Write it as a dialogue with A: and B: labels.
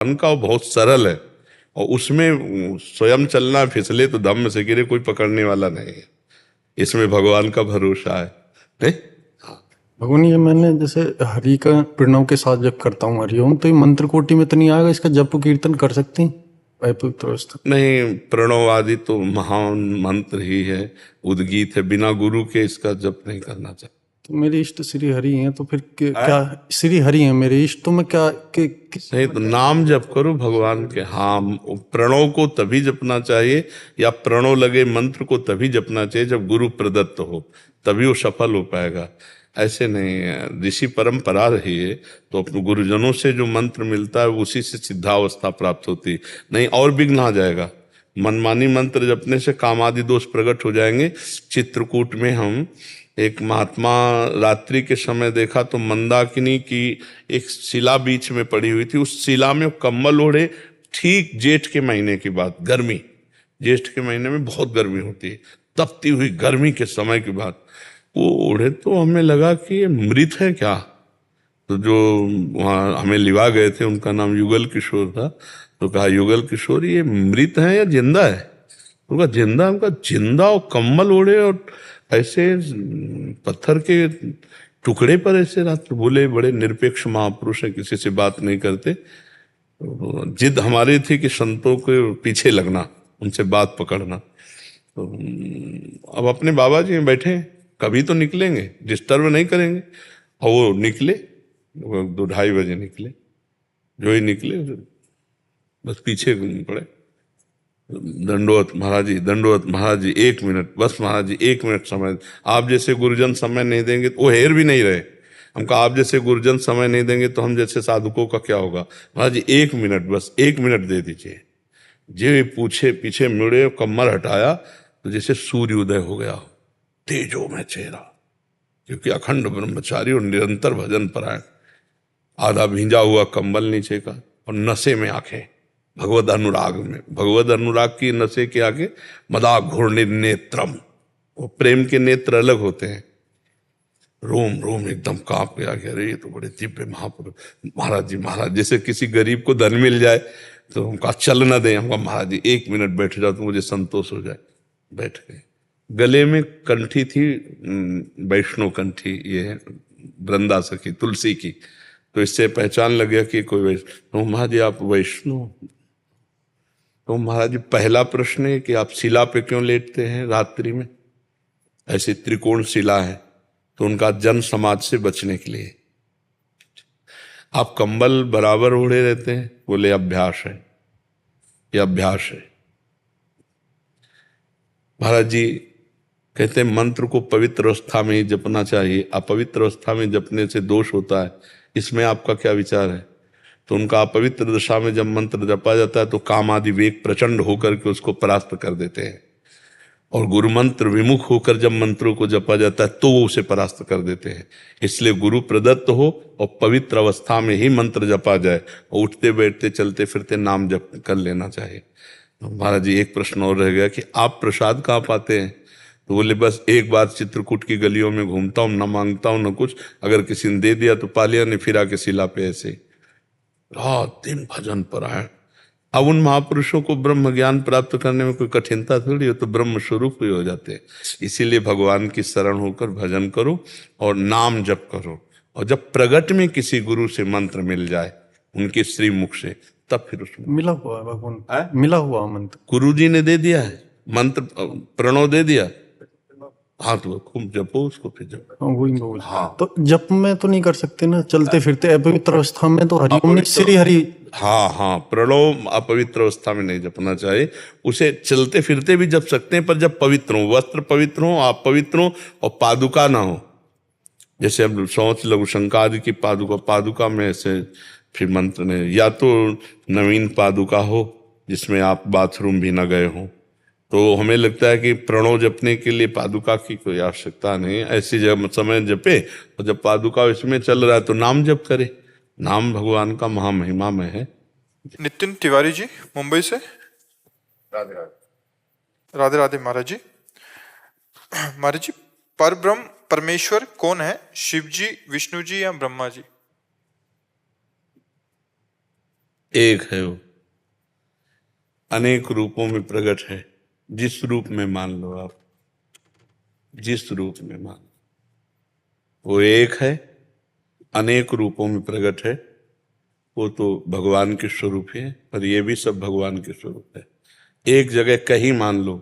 A: का बहुत सरल है, और उसमें स्वयं चलना, फिसले तो धम्म से गिरे, कोई पकड़ने वाला नहीं है। इसमें भगवान का भरोसा है, नहीं?
B: भगवान ये मैंने जैसे हरि का प्रणव के साथ जब करता हूँ हरिओम, तो ये मंत्र कोटि में तो नहीं आएगा, इसका जप कीर्तन कर सकते हैं पवित्र अवस्था?
A: नहीं, प्रणव आदि तो महान मंत्र ही है, उद्गीत है, बिना गुरु के इसका जप नहीं करना चाहिए।
B: तो मेरे इष्ट श्री हरि हैं, तो फिर
A: है?
B: क्या श्री हरि हैं मेरे इष्ट, तो मैं क्या
A: नहीं तो नाम जप करो भगवान के। हाँ, प्रणव को तभी जपना चाहिए, या प्रणव लगे मंत्र को तभी जपना चाहिए जब गुरु प्रदत्त हो, तभी वो सफल हो पाएगा। ऐसे नहीं है, ऋषि परंपरा रही है, तो अपने गुरुजनों से जो मंत्र मिलता है उसी से सिद्धावस्था प्राप्त होती है। नहीं और विघ्न आ जाएगा, मनमानी मंत्र जपने से काम आदि दोष प्रकट हो जाएंगे। चित्रकूट में हम एक महात्मा रात्रि के समय देखा तो मंदाकिनी की एक शिला बीच में पड़ी हुई थी, उस शिला में कम्बल ओढ़े, ठीक जेठ के महीने की बात, गर्मी, जेठ के महीने में बहुत गर्मी होती है, तपती हुई गर्मी के समय की बात, वो ओढ़े, तो हमें लगा कि ये मृत है क्या। तो जो वहाँ हमें लिवा गए थे, उनका नाम युगल किशोर था, तो कहा युगल किशोर ये मृत है या जिंदा है? उनका जिंदा। उनका जिंदा और कम्बल ओढ़े और ऐसे पत्थर के टुकड़े पर ऐसे रात। बोले बड़े निरपेक्ष महापुरुष है, किसी से बात नहीं करते। जिद हमारी थी कि संतों के पीछे लगना, उनसे बात पकड़ना। तो अब अपने बाबा जी बैठे हैं, कभी तो निकलेंगे, डिस्टर्ब नहीं करेंगे। और वो निकले, 2-2:30 बजे निकले। जो ही निकले बस पीछे पड़े, दंडोत महाराज जी, दंडोत महाराज जी, 1 मिनट बस महाराज जी, 1 मिनट समय। आप जैसे गुरुजन समय नहीं देंगे तो वो हेर भी नहीं रहे। हमको आप जैसे गुरुजन समय नहीं देंगे तो हम जैसे साधुकों का क्या होगा? महाराज जी 1 मिनट, बस 1 मिनट दे दीजिए। जे पूछे पीछे मुड़े, कमर हटाया तो जैसे सूर्य उदय हो गया, तेजो में चेहरा, क्योंकि अखंड ब्रह्मचारी और निरंतर भजन परायण। आधा भींजा हुआ कंबल नीचे का, और नशे में आंखें, भगवद अनुराग में, भगवद अनुराग की नशे के आगे मदा घूर्णि नेत्रम, वो प्रेम के नेत्र अलग होते हैं। रोम रोम एकदम कांप गया कि अरे ये तो बड़े दिव्य महापुरुष। महाराज जी, महाराज जैसे किसी गरीब को धन मिल जाए तो हमका चल न दें, हमका महाराज जी 1 मिनट बैठ जाओ तो मुझे संतोष हो जाए। बैठ गए। गले में कंठी थी, वैष्णो कंठी, ये वृंदा सखी तुलसी की, तो इससे पहचान लग गया कि कोई वैष्णव। महाराज जी आप वैष्णव? तो महाराज जी पहला प्रश्न है कि आप शिला पे क्यों लेटते हैं रात्रि में? ऐसी त्रिकोण शिला है, तो उनका जन समाज से बचने के लिए। आप कंबल बराबर ओढ़े रहते हैं? बोले अभ्यास है, ये अभ्यास है। महाराज जी कहते हैं मंत्र को पवित्र अवस्था में ही जपना चाहिए, अपवित्र अवस्था में जपने से दोष होता है, इसमें आपका क्या विचार है? तो उनका अपवित्र दशा में जब मंत्र जपा जाता है तो काम आदि वेग प्रचंड होकर के उसको परास्त कर देते हैं, और गुरु मंत्र विमुख होकर जब मंत्रों को जपा जाता है तो वो उसे परास्त कर देते हैं। इसलिए गुरु प्रदत्त हो और पवित्र अवस्था में ही मंत्र जपा जाए, और उठते बैठते चलते फिरते नाम जप कर लेना चाहिए। तो महाराज जी एक प्रश्न और रह गया कि आप प्रसाद कहाँ पाते हैं? तो बोले बस एक बार चित्रकूट की गलियों में घूमता हूँ, न मांगता हूँ न कुछ, अगर किसी ने दे दिया तो पा लिया, नहीं फिरा के शिला पे ऐसे रात दिन भजन परायण। अब उन महापुरुषों को ब्रह्म ज्ञान प्राप्त करने में कोई कठिनता थोड़ी हो, तो ब्रह्म स्वरूप ही हो जाते हैं। इसीलिए भगवान की शरण होकर भजन करो और नाम जप करो, और जब प्रगट में किसी गुरु से मंत्र मिल जाए उनके श्री मुख से, तब फिर उसमें
B: मिला हुआ है भगवान, मिला हुआ मंत्र
A: गुरु जी ने दे दिया है मंत्र, प्रणव दे दिया। हाँ तो खूब जपो उसको, फिर जपो।
B: हाँ, वही मैं बोल।
A: हाँ
B: तो जप में तो नहीं कर सकते ना चलते फिरते अपवित्र अवस्था में? तो हरिओम नहीं,
A: अपवित्र,
B: श्री हरि।
A: हाँ हाँ, प्रणव अपवित्र अवस्था में नहीं जपना चाहिए, उसे चलते फिरते भी जप सकते हैं, पर जब पवित्र हो, वस्त्र पवित्र हो, आप पवित्र हो, और पादुका ना हो। जैसे अब शौच लघु शंका आदि की पादुका, पादुका में ऐसे फिर मंत्र ने, या तो नवीन पादुका हो जिसमें आप बाथरूम भी ना गए हो, तो हमें लगता है कि प्रणव जपने के लिए पादुका की कोई आवश्यकता नहीं है। ऐसी जब समय जपे, और जब पादुका इसमें चल रहा है तो नाम जप करे। नाम भगवान का महामहिमा में है।
C: नितिन तिवारी जी मुंबई से।
A: राधे राधे।
C: राधे राधे महाराज जी। महाराज जी पर ब्रह्म परमेश्वर कौन है, शिव जी, विष्णु जी या ब्रह्मा जी?
A: एक है वो, अनेक रूपों में प्रकट है। जिस रूप में मान लो आप, जिस रूप में मान लो, वो एक है, अनेक रूपों में प्रकट है। वो तो भगवान के स्वरूप है, पर ये भी सब भगवान के स्वरूप है। एक जगह कहीं मान लो